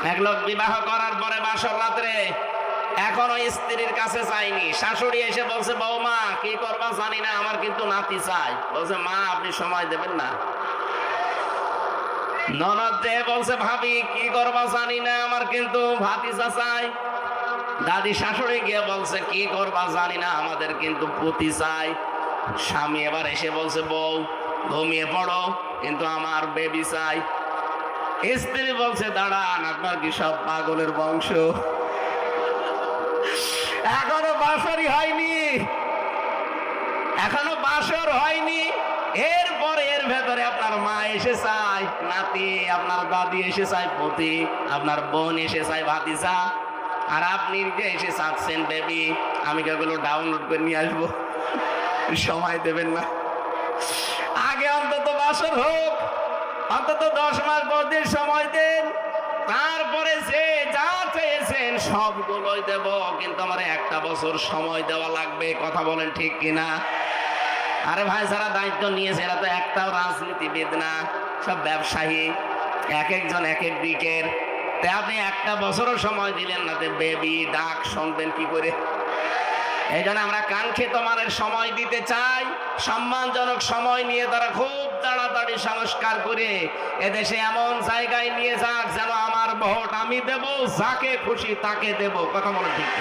এক লোক বিবাহ করার পরে বাসর রাত্রে এখনো স্ত্রীর কাছে চাইনি, শাশুড়ি এসে বলছে বৌমা কি করবা জানি না, আমার কিন্তু নাতি চাই। বলছে মা আপনি সময় দেবেন না। ননদ যে বলছে ভাবি কি করবা জানি না, আমার কিন্তু ভাতিজা চাই। দাদি শাশুড়ি গিয়ে বলছে কি করবা জানি না, আমাদের কিন্তু পুতি চাই। স্বামী এবার এসে বলছে বউ ঘুমিয়ে পড়ো, কিন্তু আমার বেবি চাই। স্ত্রী বলছে দাঁড়ান, আপনার কি সব পাগলের বংশ? এখনো বাসরই হয়নি, এখনো বাসর হয়নি, এরপরে এর ভেতরে আপনার মা এসে চায় নাতি, আপনার দাদি এসে চায় পুতি, আপনার বোন এসে চায় ভাতিজা, আর আপনি যে এসে চাচ্ছেন বেবি। আমি কেগুলো ডাউনলোড করে নিয়ে আসবো, সময় দেবেন না। আগে অন্তত বাসর হোক, অন্তত 10 মাস 10 দিন সময় দেন, তারপরে যে যা চেয়েছেন সবগুলোই দেব, কিন্তু আমার 1 বছর সময় দেওয়া লাগবে। কথা বলেন ঠিক কিনা? আরে ভাই যারা দায়িত্ব নিয়েছে এরা তো একটাও রাজনীতিবিদ না, সব ব্যবসায়ী, এক একজন এক এক দিকের। তাই আপনি 1 বছরও সময় দিলেন না, বেবি ডাক শুনবেন কি করে? এই জন্য আমরা কাঙ্ক্ষিত মানের সময় দিতে চাই, সম্মানজনক সময় নিয়ে তারা খুব তাড়াতাড়ি সংস্কার করে এদেশে এমন জায়গায় নিয়ে যাক যেন আমার ভোট আমি দেব, যাকে খুশি তাকে দেব। কথা বলে ঠিক।